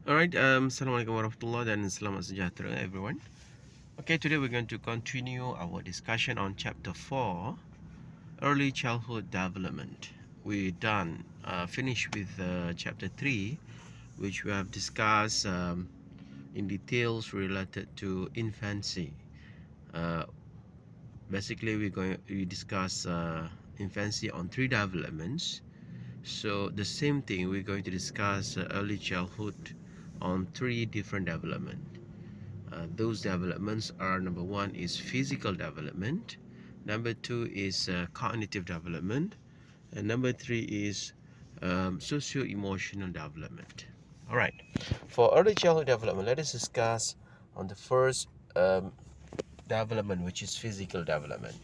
Alright, Assalamualaikum warahmatullahi dan selamat sejahtera everyone. Okay, today we're going to continue our discussion on chapter 4, early childhood development. We finished with chapter 3, which we have discussed in details related to infancy. Uh, Basically, we discuss infancy on 3 developments. So the same thing we're going to discuss early childhood on 3 different development. Those developments are: number 1 is physical development, number 2 is cognitive development, and number 3 is socio-emotional development. All right, for early childhood development, let us discuss on the first development, which is physical development.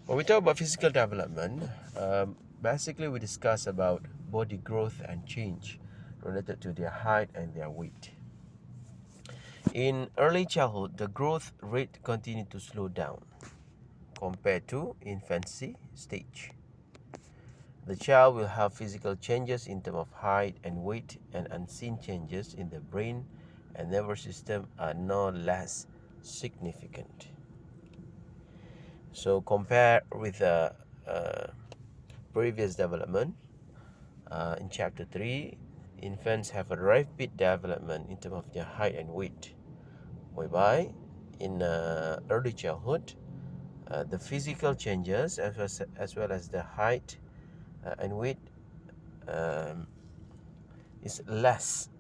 When we talk about physical development, basically we discuss about body growth and change related to their height and their weight. In early childhood, the growth rate continued to slow down compared to infancy stage. The child will have physical changes in terms of height and weight, and unseen changes in the brain and nervous system are no less significant. So compare with the previous development, in chapter 3, infants have a rapid development in terms of their height and weight, whereby in early childhood, the physical changes as well as the height and weight um, is less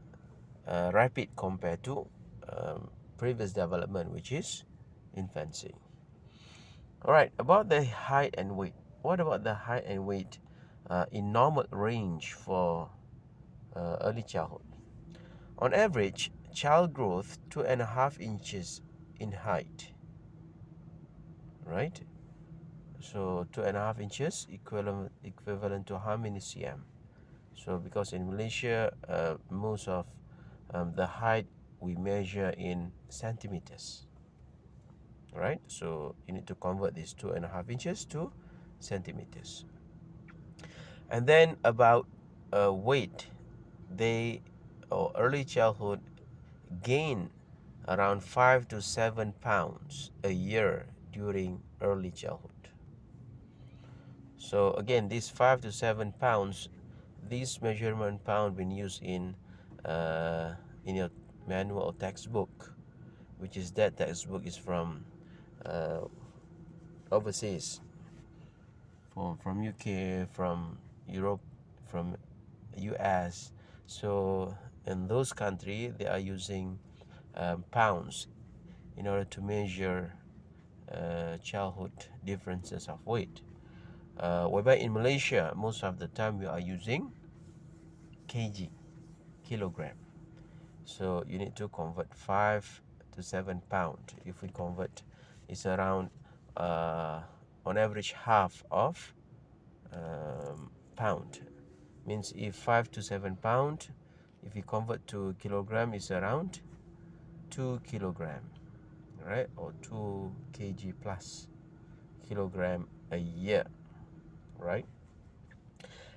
rapid compared to previous development, which is infancy. All right, about the height and weight. What about the height and weight in normal range for early childhood? On average, child growth 2.5 inches in height, right? So 2.5 inches equivalent to how many cm? So because in Malaysia, most of the height we measure in centimeters, right? So you need to convert these 2.5 inches to centimeters. And then about weight, they or early childhood gain around 5 to 7 pounds a year during early childhood. So again, these 5 to 7 pounds, this measurement pound been used in your manual or textbook, which is that textbook is from overseas, from UK, from Europe, from US. So in those countries, they are using pounds in order to measure childhood differences of weight. Whereby in Malaysia, most of the time we are using kilogram. So you need to convert 5 to 7 pound. If we convert, it's around on average half of pound. Means if 5 to 7 pound, if we convert to kilogram, is around 2 kilogram, right? Or 2 kg plus kilogram a year, right?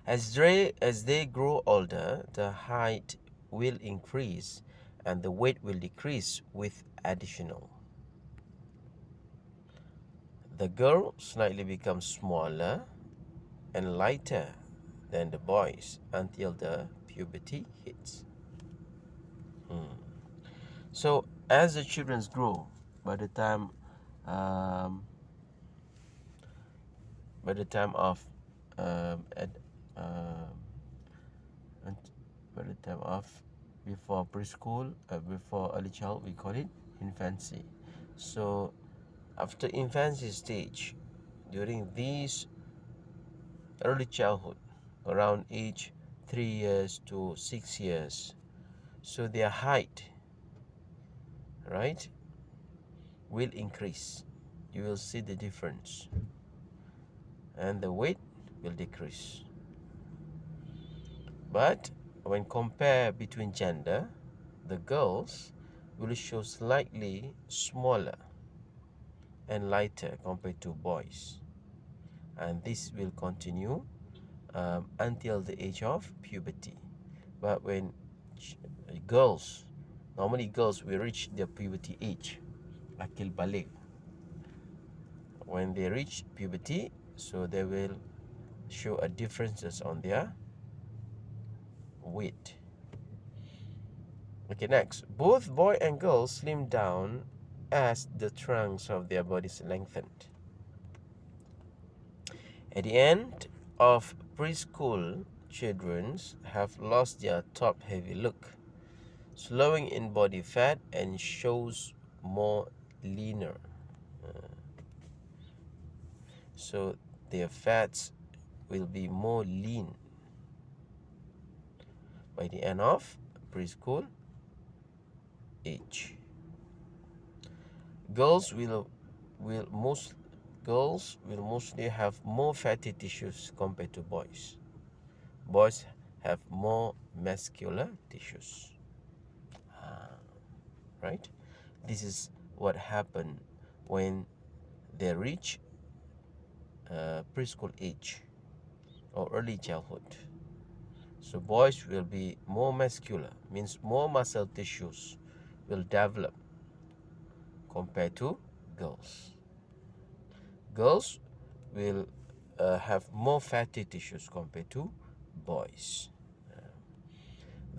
As they grow older, the height will increase and the weight will decrease with additional. The girl slightly becomes smaller and lighter than the boys until the puberty hits. So as the children grow, by the time of at by the time of before preschool, before early child, we call it infancy. So after infancy stage, during these early childhood, around age 3 years to 6 years, so their height, right, will increase. You will see the difference, and the weight will decrease. But when compared between gender, the girls will show slightly smaller and lighter compared to boys, and this will continue until the age of puberty. But when girls, normally girls will reach their puberty age, akil balik. When they reach puberty, so they will show a differences on their weight. Okay, next. Both boy and girl slim down as the trunks of their bodies lengthened. At the end of preschool, children have lost their top-heavy look, slowing in body fat and shows more leaner. So their fats will be more lean by the end of preschool age. Girls will mostly have more fatty tissues compared to boys. Boys have more muscular tissues. Right? This is what happened when they reach preschool age or early childhood. So boys will be more muscular, means more muscle tissues will develop compared to girls. Girls will have more fatty tissues compared to boys.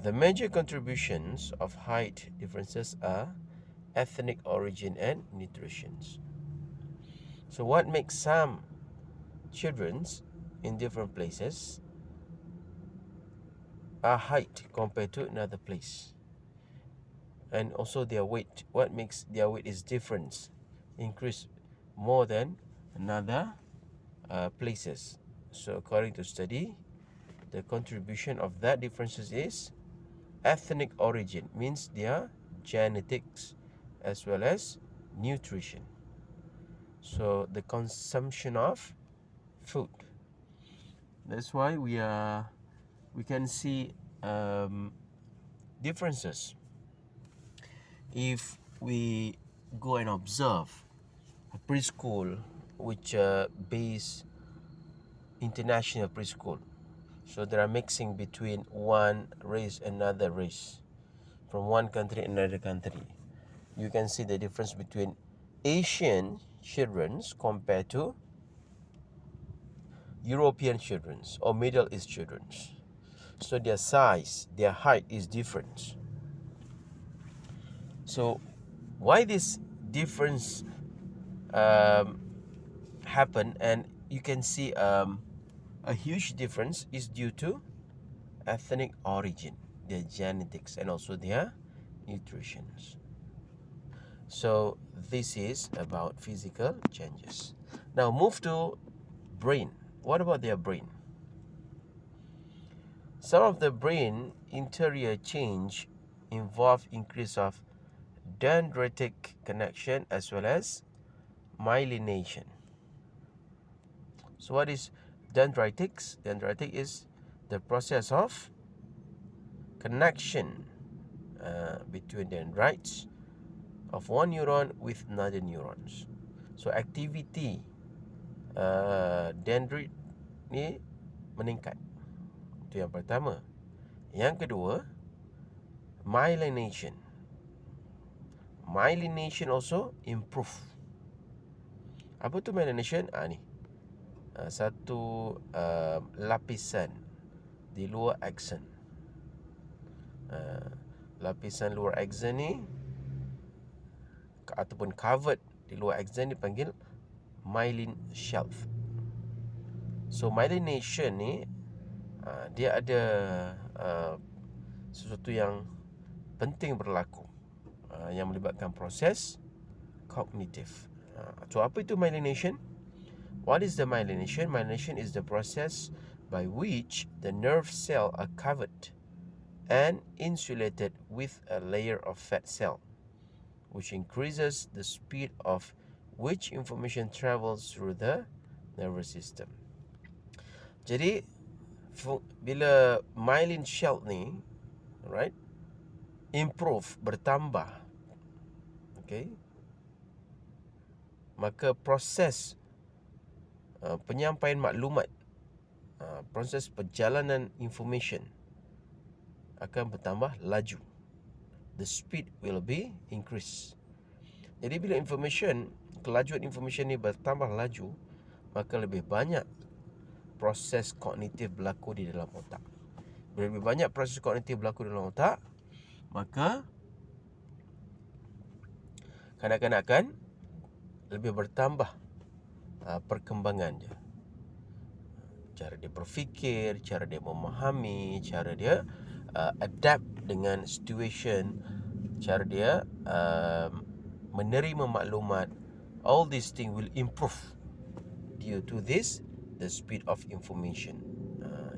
The major contributions of height differences are ethnic origin and nutrition. So what makes some children in different places are height compared to another place? And also their weight. What makes their weight is different, increase more than another places. So according to study, the contribution of that differences is ethnic origin, means their genetics as well as nutrition. So the consumption of food. That's why we can see differences if we go and observe a preschool which base international preschool. So there are mixing between one race and another race, from one country and another country. You can see the difference between Asian children compared to European children or Middle East children. So their size, their height is different. So why this difference happen, and you can see a huge difference is due to ethnic origin, their genetics, and also their nutrition. So this is about physical changes. Now move to brain. What about their brain? Some of the brain interior change involve increase of dendritic connection as well as myelination. So what is dendritics? Dendritic is the process of connection between dendrites of one neuron with another neurons. So activity dendrit ni meningkat. Itu yang pertama. Yang kedua, myelination. Myelination also improve. Apa tu myelination? Ni. Satu lapisan di luar axon. Lapisan luar axon ni ataupun covered di luar axon dipanggil myelin sheath. So myelination ni dia ada sesuatu yang penting berlaku yang melibatkan proses kognitif. So apa itu myelination? What is the myelination? Myelination is the process by which the nerve cells are covered and insulated with a layer of fat cell, which increases the speed of which information travels through the nervous system. Jadi bila myelin sheath ni, right, improve, bertambah, okay, maka proses penyampaian maklumat, proses perjalanan information akan bertambah laju. The speed will be increased. Jadi bila kelajuan information ni bertambah laju, maka lebih banyak proses kognitif berlaku di dalam otak. Bila lebih banyak proses kognitif berlaku di dalam otak, maka kanak-kanak akan lebih bertambah perkembangan dia. Cara dia berfikir, cara dia memahami, cara dia adapt dengan situation, cara dia menerima maklumat. All these things will improve due to this, the speed of information.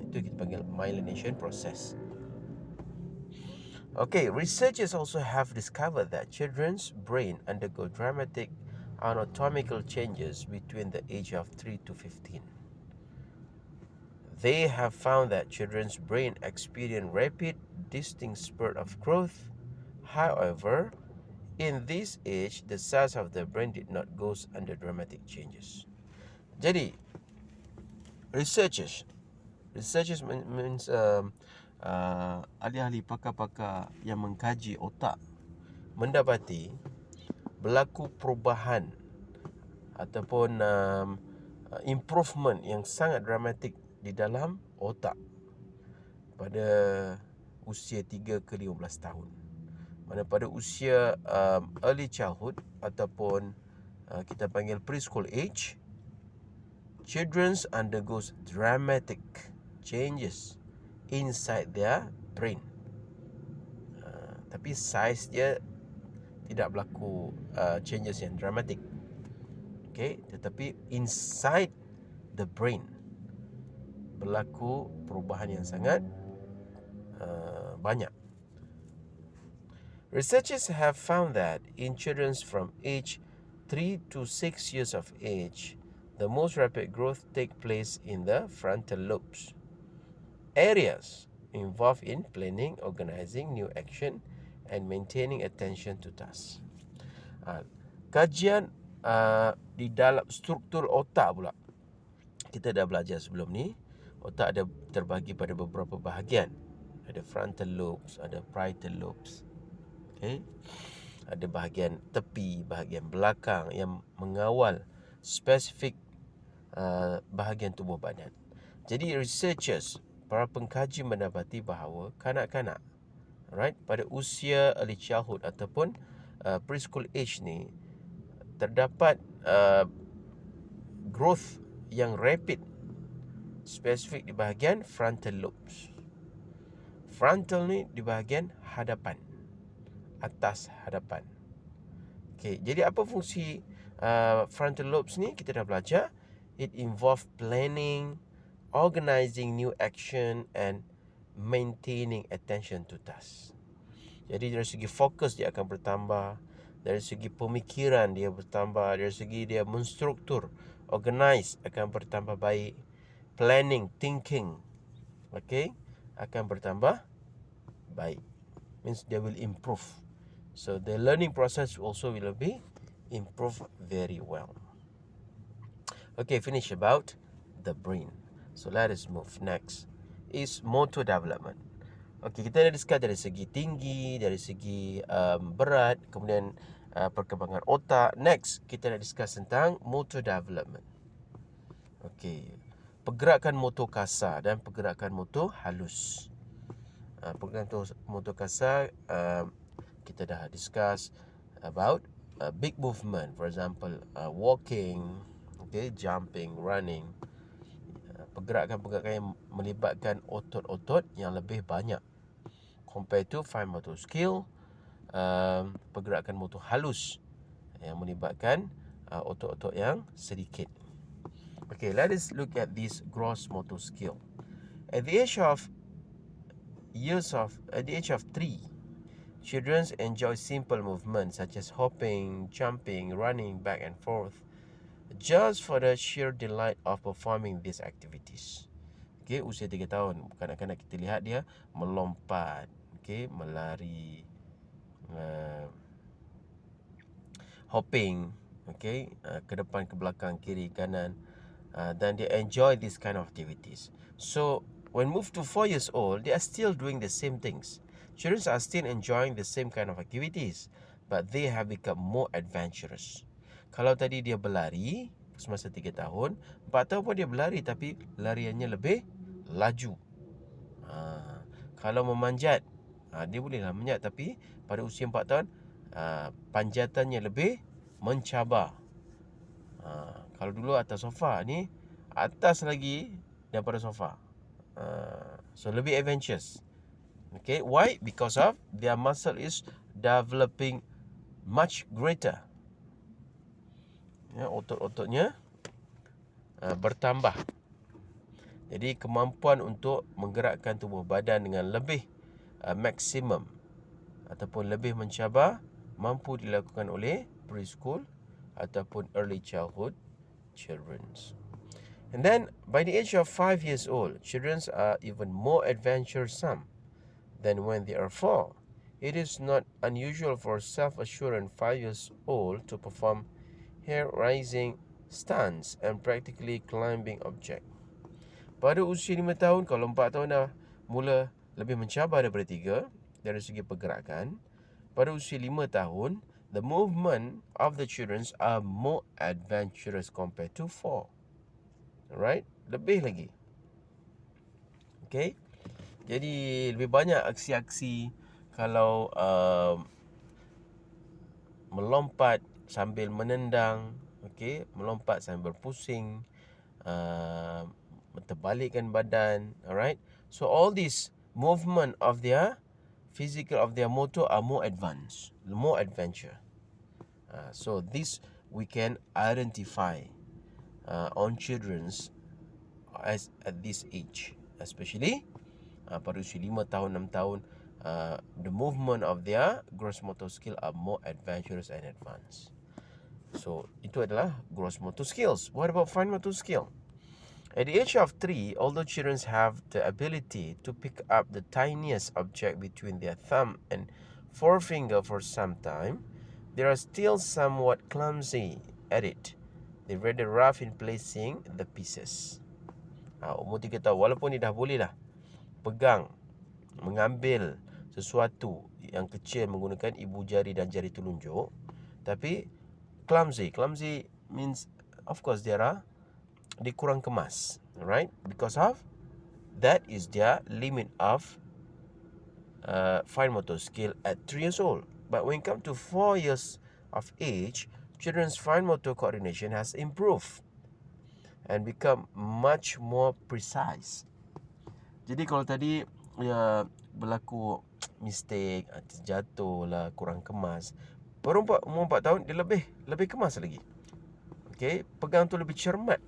Itu kita panggil myelination process. Okay, researchers also have discovered that children's brain undergo dramatic anatomical changes between the age of 3 to 15. They have found that children's brain experience rapid, distinct spurt of growth. However, in this age, the size of the brain did not go under dramatic changes. Jadi, researchers means ahli-ahli pakar-pakar yang mengkaji otak mendapati berlaku perubahan ataupun improvement yang sangat dramatik di dalam otak pada usia 3 ke 15 tahun. Mana pada usia early childhood ataupun kita panggil preschool age, children undergoes dramatic changes inside their brain. Tapi size dia tidak berlaku changes yang dramatic. Okay, tetapi inside the brain berlaku perubahan yang sangat banyak. Researchers have found that in children from age 3 to 6 years of age, the most rapid growth take place in the frontal lobes, areas involved in planning, organizing new action, and maintaining attention to tasks. Kajian di dalam struktur otak pula, kita dah belajar sebelum ni. Otak ada terbahagi pada beberapa bahagian. Ada frontal lobes, ada parietal lobes. Okay. Ada bahagian tepi, bahagian belakang yang mengawal spesifik bahagian tubuh badan. Jadi researchers, para pengkaji mendapati bahawa kanak-kanak pada usia early childhood ataupun preschool age ni terdapat growth yang rapid spesifik di bahagian frontal lobes. Frontal ni di bahagian hadapan, atas hadapan. Okay, jadi apa fungsi frontal lobes ni? Kita dah belajar. It involve planning, organizing new action and maintaining attention to tasks. Jadi dari segi fokus dia akan bertambah, dari segi pemikiran dia bertambah, dari segi dia menstruktur, organize akan bertambah baik, planning, thinking, okay, akan bertambah baik. Means they will improve. So the learning process also will be improved very well. Okay, finish about the brain. So let us move next. Is motor development. Okay, kita dah discuss dari segi tinggi, dari segi berat, kemudian perkembangan otak. Next, kita nak discuss tentang motor development. Okay, pergerakan motor kasar dan pergerakan motor halus. Pergerakan motor kasar, kita dah discuss about big movement, for example walking, okay, jumping, running. Pergerakan-pergerakan yang melibatkan otot-otot yang lebih banyak compared to fine motor skill, pergerakan motor halus yang melibatkan otot-otot yang sedikit. Okay, let us look at this gross motor skill. At the age of 3, children enjoy simple movements such as hopping, jumping, running back and forth, just for the sheer delight of performing these activities. Okay, usia 3 tahun, kanak-kanak kita lihat dia melompat, okay, melari, hopping, okay, ke depan, ke belakang, kiri, kanan, dan dia enjoy this kind of activities. So when moved to 4 years old, they are still doing the same things. Children are still enjoying the same kind of activities, but they have become more adventurous. Kalau tadi dia berlari semasa 3 tahun, 4 tahun pun dia berlari tapi lariannya lebih laju. Kalau memanjat, dia bolehlah memanjat tapi pada usia 4 tahun, panjatannya lebih mencabar. Kalau dulu atas sofa, ni atas lagi daripada sofa. So lebih adventurous. Okay, why? Because of their muscle is developing much greater. Ya, otot-ototnya bertambah. Jadi kemampuan untuk menggerakkan tubuh badan dengan lebih maksimum ataupun lebih mencabar mampu dilakukan oleh preschool ataupun early childhood children. And then by the age of 5 years old, children are even more adventuresome than when they are 4. It is not unusual for self-assured 5 years old to perform hair-raising stunts and practically climbing object. Pada usia 5 tahun, kalau 4 tahun dah mula lebih mencabar daripada 3 dari segi pergerakan, pada usia 5 tahun, the movement of the children are more adventurous compared to 4. Alright? Lebih lagi. Okay? Jadi lebih banyak aksi-aksi kalau melompat sambil menendang, okay? Melompat sambil pusing, terbalikkan badan, alright? So all this movement of their physical, of their motor are more advanced, more adventure. So this we can identify on children's as at this age, especially pada usia 5 tahun, 6 tahun, the movement of their gross motor skill are more adventurous and advanced. So itu adalah gross motor skills. What about fine motor skill? At the age of 3, although children have the ability to pick up the tiniest object between their thumb and forefinger for some time, they are still somewhat clumsy at it. They're rather rough in placing the pieces. Umur 3 tahun, walaupun dia dah boleh dah pegang, mengambil sesuatu yang kecil menggunakan ibu jari dan jari telunjuk, tapi clumsy means, of course, dia kurang kemas, right? Because of that is their limit of fine motor skill at 3 years old. But when it comes to 4 years of age, children's fine motor coordination has improved and become much more precise. Jadi kalau tadi berlaku mistake, terjatuh lah, kurang kemas, baru umur 4 tahun dia lebih kemas lagi. Okay, pegang tu lebih cermat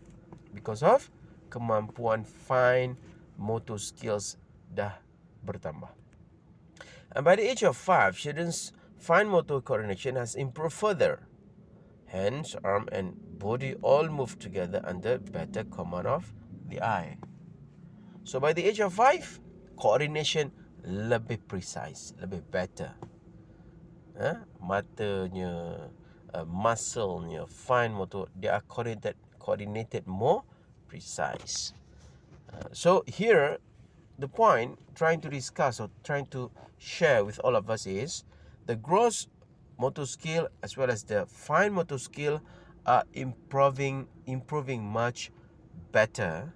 because of kemampuan fine motor skills dah bertambah. And by the age of 5, children's fine motor coordination has improved further. Hands, arm and body all move together under better command of the eye. So by the age of 5, coordination lebih precise, lebih better. Matanya, muscle-nya, fine motor, they are coordinated more precise. So here, the point trying to discuss or trying to share with all of us is the gross motor skill as well as the fine motor skill are improving much better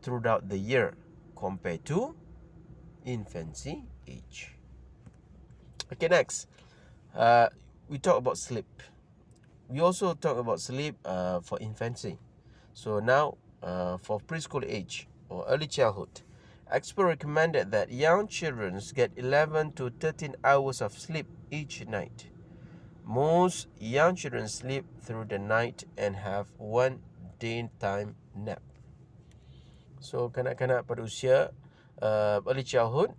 throughout the year compared to infancy age. Okay, next, we talk about sleep. We also talk about sleep for infancy. So now, for preschool age or early childhood, experts recommended that young children get 11 to 13 hours of sleep each night. Most young children sleep through the night and have one daytime nap. So kanak-kanak pada usia early childhood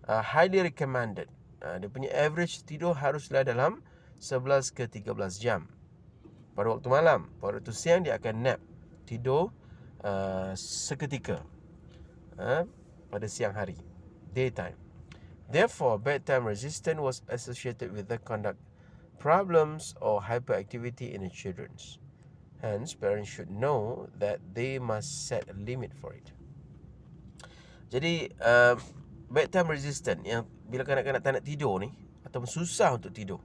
highly recommended. Dia punya average tidur haruslah dalam 11 ke 13 jam. Pada waktu malam, pada waktu siang dia akan nap, tidur seketika pada siang hari, daytime. Therefore, bedtime resistance was associated with the conduct problems or hyperactivity in the children. Hence, parents should know that they must set a limit for it. Jadi bedtime resistant, yang bila kanak-kanak tak nak tidur ni, atau susah untuk tidur,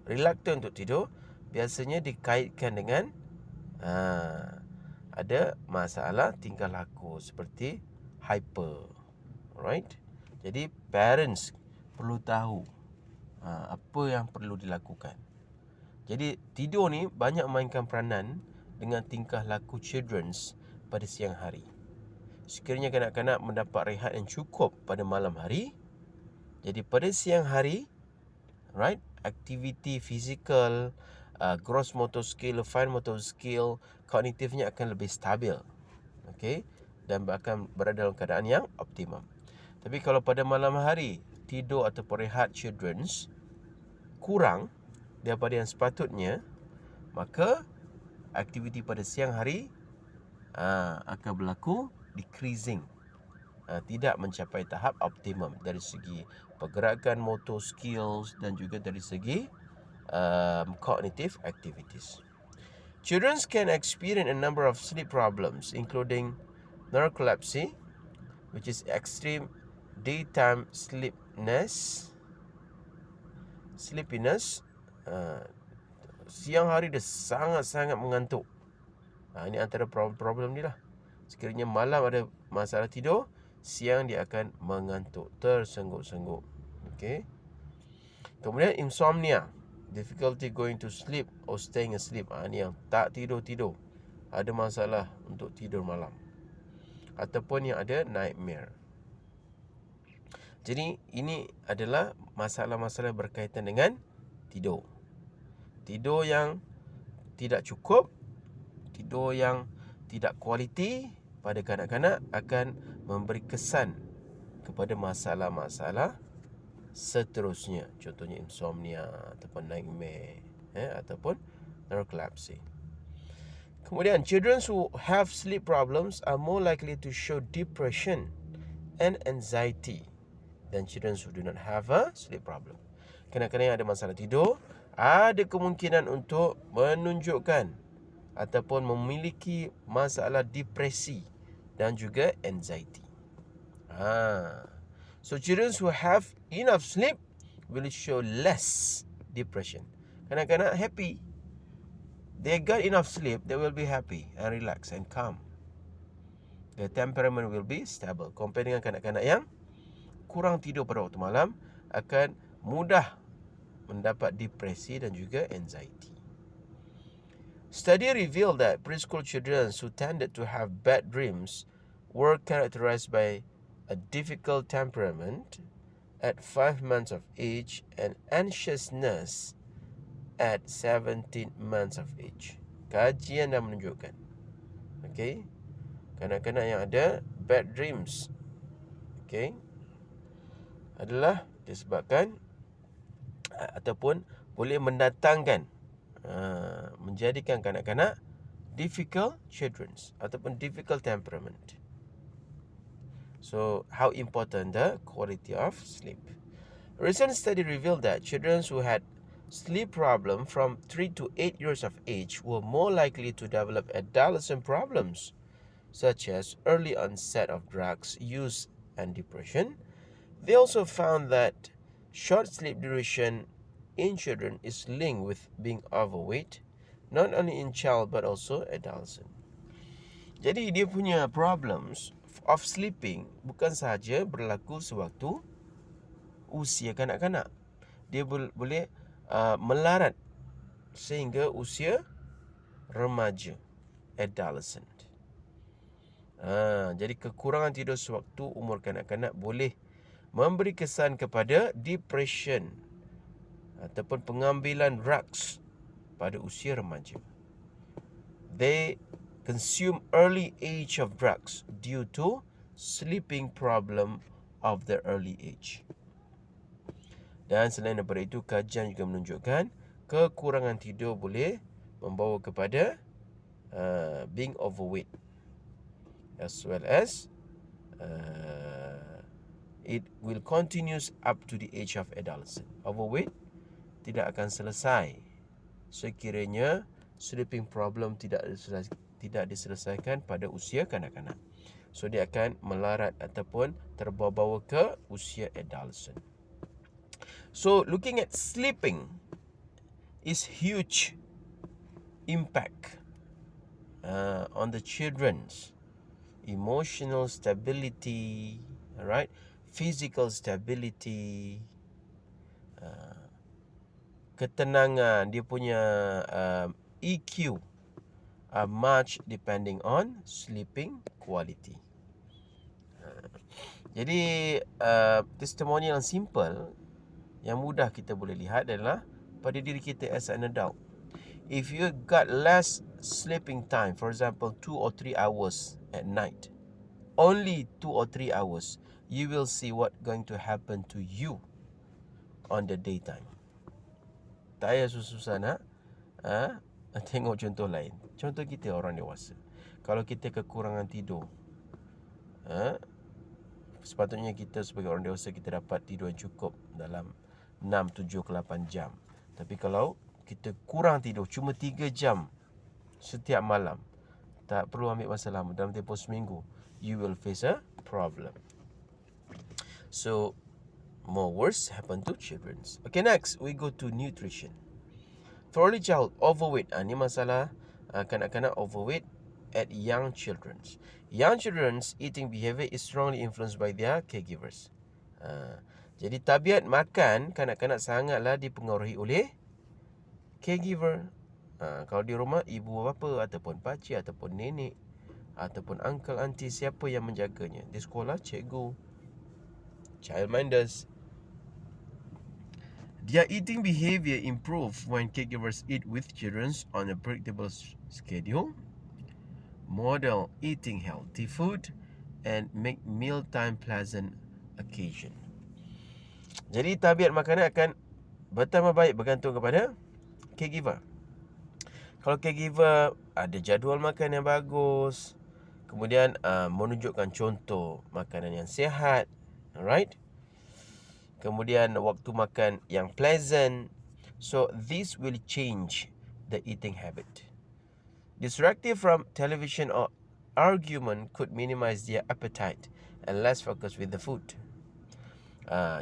reluctant untuk tidur, biasanya dikaitkan dengan ada masalah tingkah laku seperti hyper. Alright. Jadi parents perlu tahu apa yang perlu dilakukan. Jadi tidur ni banyak memainkan peranan dengan tingkah laku children's pada siang hari. Sekiranya kanak-kanak mendapat rehat yang cukup pada malam hari, jadi pada siang hari, right, aktiviti fizikal, gross motor skill, fine motor skill, kognitifnya akan lebih stabil. Okay, dan akan berada dalam keadaan yang optimum. Tapi kalau pada malam hari tidur atau rehat children's kurang daripada yang sepatutnya, maka aktiviti pada siang hari akan berlaku decreasing, tidak mencapai tahap optimum dari segi pergerakan motor skills dan juga dari segi cognitive activities. Children can experience a number of sleep problems including narcolepsy, which is extreme daytime sleepiness. Siang hari dia sangat-sangat mengantuk. Ini antara problem ni lah. Sekiranya malam ada masalah tidur, siang dia akan mengantuk, tersengguk-sengguk. Okay. Kemudian insomnia, difficulty going to sleep or staying asleep. Ini yang tak tidur-tidur, ada masalah untuk tidur malam, ataupun yang ada nightmare. Jadi ini adalah masalah-masalah berkaitan dengan tidur. Tidur yang tidak cukup, tidur yang tidak kualiti pada kanak-kanak akan memberi kesan kepada masalah-masalah seterusnya. Contohnya insomnia ataupun nightmare, ataupun narcolepsy. Kemudian, children who have sleep problems are more likely to show depression and anxiety than children who do not have a sleep problem. Kanak-kanak yang ada masalah tidur ada kemungkinan untuk menunjukkan ataupun memiliki masalah depresi dan juga anxiety. So children who have enough sleep will show less depression. Kanak-kanak happy, they got enough sleep, they will be happy and relaxed and calm. The temperament will be stable. Compare dengan kanak-kanak yang kurang tidur pada waktu malam, akan mudah mendapat depresi dan juga anxiety. Study revealed that preschool children who tended to have bad dreams were characterized by a difficult temperament at 5 months of age and anxiousness at 17 months of age. Kajian dah menunjukkan, okay, kanak-kanak yang ada bad dreams, okay, adalah disebabkan ataupun boleh mendatangkan menjadikan kanak-kanak difficult children ataupun difficult temperament. So, how important the quality of sleep? A recent study revealed that children who had sleep problem from 3 to 8 years of age were more likely to develop adolescent problems, such as early onset of drugs use and depression. They also found that short sleep duration in children is linked with being overweight, not only in child but also adolescent. Jadi dia punya problems of sleeping bukan sahaja berlaku sewaktu usia kanak-kanak. Dia boleh melarat sehingga usia remaja, adolescent. Jadi kekurangan tidur sewaktu umur kanak-kanak boleh memberi kesan kepada depression ataupun pengambilan drugs pada usia remaja. They consume early age of drugs due to sleeping problem of the early age. Dan selain daripada itu, kajian juga menunjukkan kekurangan tidur boleh membawa kepada being overweight, as well as it will continues up to the age of adolescent. Overweight tidak akan selesai sekiranya sleeping problem tidak diselesaikan pada usia kanak-kanak. So dia akan melarat ataupun terbawa-bawa ke usia adolescent. So looking at sleeping is huge impact on the children's emotional stability, alright, physical stability, ketenangan, dia punya EQ are much depending on sleeping quality. Jadi testimonial yang simple, yang mudah kita boleh lihat adalah pada diri kita as an adult. If you got less sleeping time, for example 2 or 3 hours at night, only 2 or 3 hours, you will see what going to happen to you on the daytime. Tak payah susah-susah nak tengok contoh lain. Contoh kita orang dewasa. Kalau kita kekurangan tidur, sepatutnya kita sebagai orang dewasa kita dapat tidur yang cukup dalam 6, 7 ke 8 jam. Tapi kalau kita kurang tidur cuma 3 jam setiap malam, tak perlu ambil masa lama, dalam tempoh seminggu you will face a problem. So more worse happen to children. Okay, next we go to nutrition. For early child, overweight. Ini masalah kanak-kanak overweight at young children. Young children's eating behavior is strongly influenced by their caregivers. Jadi tabiat makan kanak-kanak sangatlah dipengaruhi oleh caregiver. Kalau di rumah ibu bapa ataupun pakcik ataupun nenek ataupun uncle auntie, siapa yang menjaganya? Di sekolah cikgu, childminders. Their eating behavior improve when caregivers eat with children on a predictable schedule, model eating healthy food, and make mealtime pleasant occasion. Jadi tabiat makanan akan bertambah baik bergantung kepada caregiver. Kalau caregiver ada jadual makan yang bagus, kemudian menunjukkan contoh makanan yang sihat, alright? Kemudian waktu makan yang pleasant, so this will change the eating habit. Distracted from television or argument could minimize their appetite and less focus with the food.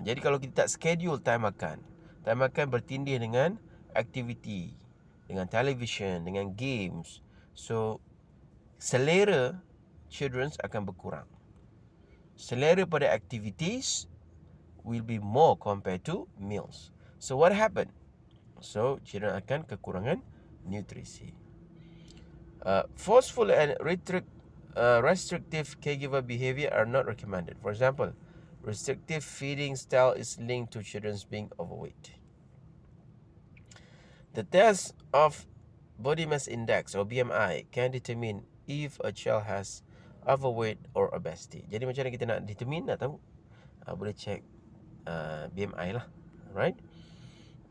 Jadi kalau kita tak schedule time makan bertindih dengan aktiviti, dengan television, dengan games, so selera children akan berkurang. Selera pada activities will be more compared to meals. So what happened? So children akan kekurangan nutrisi. Forceful and restrictive caregiver behavior are not recommended. For example, restrictive feeding style is linked to children's being overweight. The test of body mass index or BMI can determine if a child has overweight or obesity. Jadi macam mana kita nak determine, nak tahu? Boleh check BMI lah, right?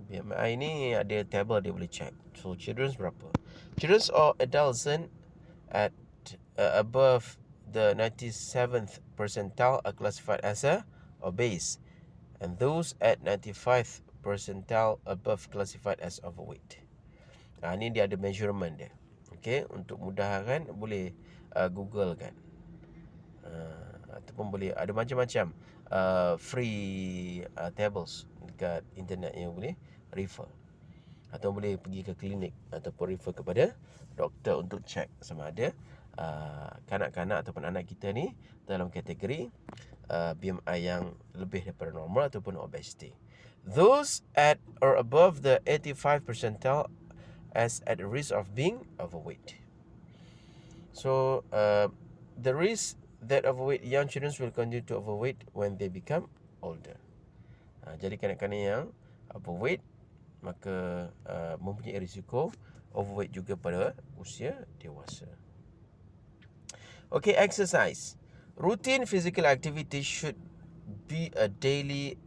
BMI ni ada table dia boleh check. So children's berapa? Children's or adolescent at above the 97th percentile are classified as obese, and those at 95th percentile above classified as overweight. Ni dia ada measurement dia. Okay, untuk mudahkan boleh Google kan. Ataupun boleh ada macam-macam free tables dekat internet yang boleh refer, atau boleh pergi ke klinik ataupun refer kepada doktor untuk check sama ada kanak-kanak ataupun anak kita ni dalam kategori BMI yang lebih daripada normal ataupun obesity. Those at or above the 85 percentile as at risk of being overweight. So the risk that overweight young children will continue to overweight when they become older. Jadi kanak-kanak yang overweight maka mempunyai risiko overweight juga pada usia dewasa. Okay, exercise. Routine physical activity should be a daily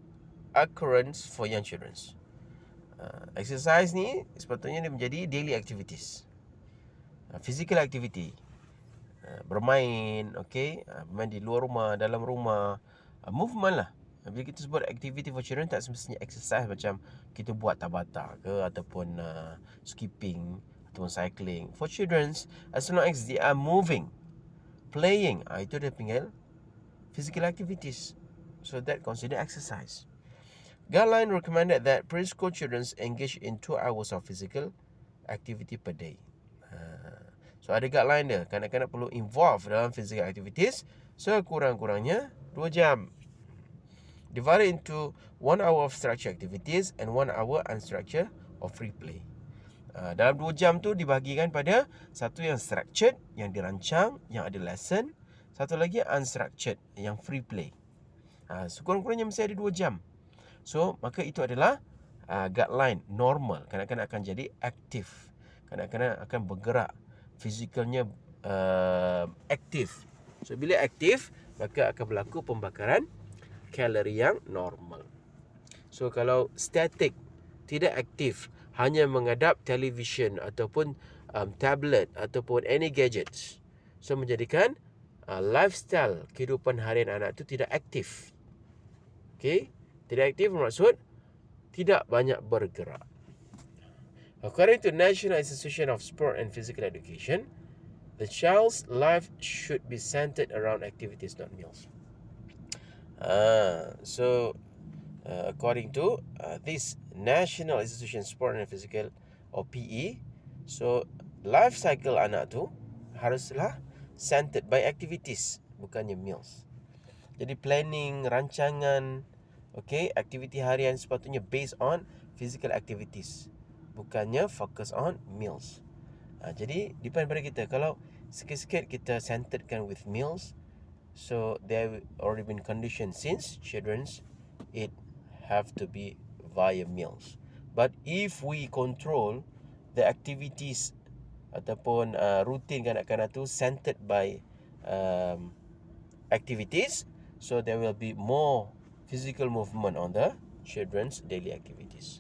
occurrence for young children. Exercise ni sepatutnya dia menjadi daily activities. Physical activity, bermain, okay, bermain di luar rumah, dalam rumah, movement lah. Bila kita sebut activity for children, tak semestinya exercise macam kita buat tabata ke ataupun skipping ataupun cycling. For children, as long as they are moving, Playing, itu dia panggil physical activities. So that considered exercise. Guideline recommended that preschool children engage in 2 hours of physical activity per day. So ada guideline dia, kanak-kanak perlu involve dalam physical activities sekurang-kurangnya 2 jam. Divided into 1 hour of structured activities and 1 hour unstructured or free play. Dalam 2 jam tu dibahagikan pada satu yang structured, yang dirancang, yang ada lesson. Satu lagi unstructured, yang free play. Sekurang-kurangnya mesti ada 2 jam. So, maka itu adalah guideline normal. Kanak-kanak akan jadi aktif. Kanak-kanak akan bergerak. Fizikalnya aktif. So, bila aktif, maka akan berlaku pembakaran kalori yang normal. So, kalau static, tidak aktif, hanya menghadap television ataupun tablet ataupun any gadgets. So, menjadikan lifestyle kehidupan harian anak itu tidak aktif. Okay? Tidak aktif bermaksud tidak banyak bergerak. According to National Institution of Sport and Physical Education, the child's life should be centered around activities, not meals. According to this National Institution of Sport and Physical or PE, so life cycle anak tu haruslah centered by activities, bukannya meals. Jadi planning, rancangan, aktiviti harian sepatutnya based on physical activities, bukannya focus on meals. Jadi depend pada kita. Kalau sikit-sikit kita centeredkan with meals, so they have already been conditioned since children's it have to be via meals. But if we control the activities ataupun routine kanak-kanak tu centered by activities, so there will be more physical movement on the children's daily activities.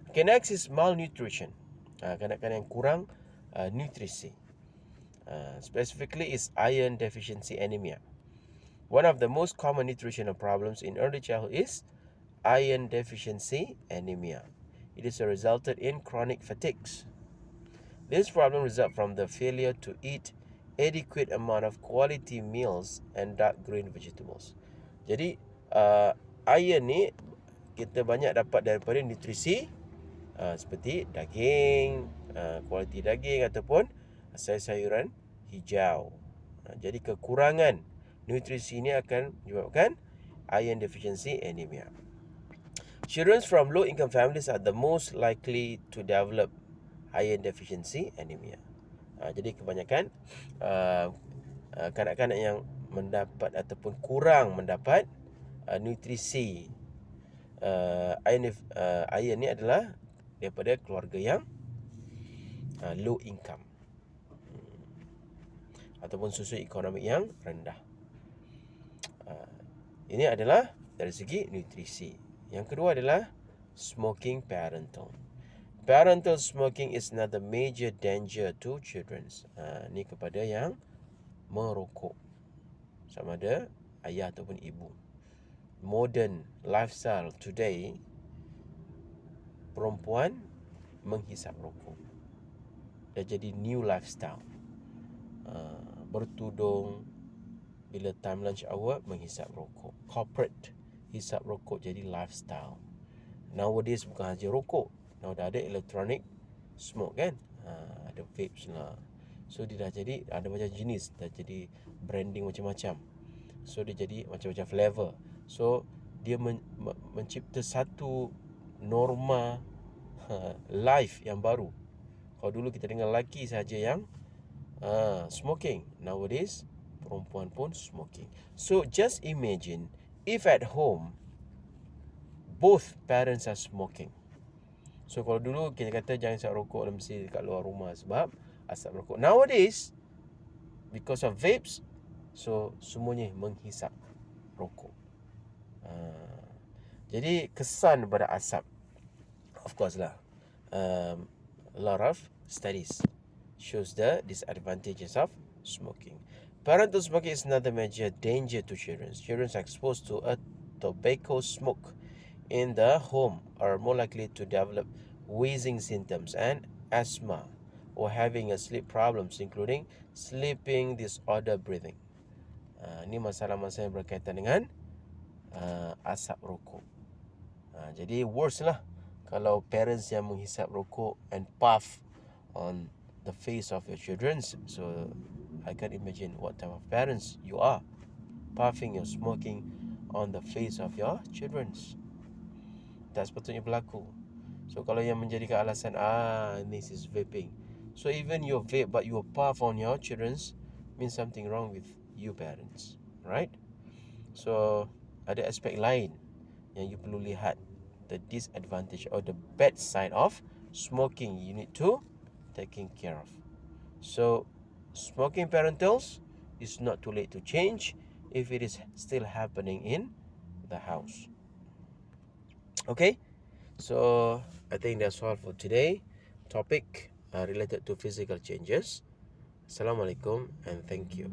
Okay, next is malnutrition. Kanak-kanak yang kurang nutrisi. Specifically is iron deficiency anemia. One of the most common nutritional problems in early childhood is iron deficiency anemia. It is resulted in chronic fatigues. This problem results from the failure to eat adequate amount of quality meals and dark green vegetables. Jadi iron ni kita banyak dapat daripada nutrisi seperti daging, kualiti daging ataupun sayur-sayuran hijau. Jadi kekurangan nutrisi ini akan menyebabkan iron deficiency anemia. Children from low income families are the most likely to develop iron deficiency anemia. Jadi kebanyakan kanak-kanak yang mendapat ataupun kurang mendapat nutrisi iron ni adalah daripada keluarga yang low income ataupun sosioekonomik yang rendah. Ini adalah dari segi nutrisi. Yang kedua adalah smoking parental. Parental smoking is another major danger to children. Ni kepada yang merokok, sama ada ayah ataupun ibu. Modern lifestyle today, perempuan menghisap rokok. Dah jadi new lifestyle. Bertudung, bila time lunch hour menghisap rokok. Corporate hisap rokok jadi lifestyle. Nowadays bukan saja rokok, now dah ada electronic smoke kan. Ada vapes lah. So dia dah jadi ada macam jenis, dah jadi branding macam-macam. So dia jadi macam-macam flavor. So dia mencipta satu norma life yang baru. Kalau dulu kita dengar lelaki saja yang smoking, nowadays perempuan pun smoking. So just imagine if at home both parents are smoking. So kalau dulu kita kata jangan isap rokok mesti dekat luar rumah sebab asap rokok. Nowadays because of vapes, so semuanya menghisap rokok. Jadi kesan pada asap, of course lah, a lot of studies shows the disadvantages of smoking. Parental smoking is another major danger to children. Children are exposed to a tobacco smoke in the home are more likely to develop wheezing symptoms and asthma or having a sleep problems, including sleeping disorder breathing. Ini masalah-masalah yang berkaitan dengan asap rokok. Jadi worse lah kalau parents yang menghisap rokok and puff on the face of your children. So I can imagine what type of parents you are, puffing or smoking on the face of your children. Tak sepatutnya berlaku. So kalau yang menjadikan alasan this is vaping. So even you vape but you puff on your children's means something wrong with you parents, right? So ada aspek lain yang you perlu lihat, the disadvantage or the bad side of smoking. You need to taking care of. So smoking parentals is not too late to change if it is still happening in the house. Okay, so I think that's all for today. Topic related to physical changes. Assalamualaikum and thank you.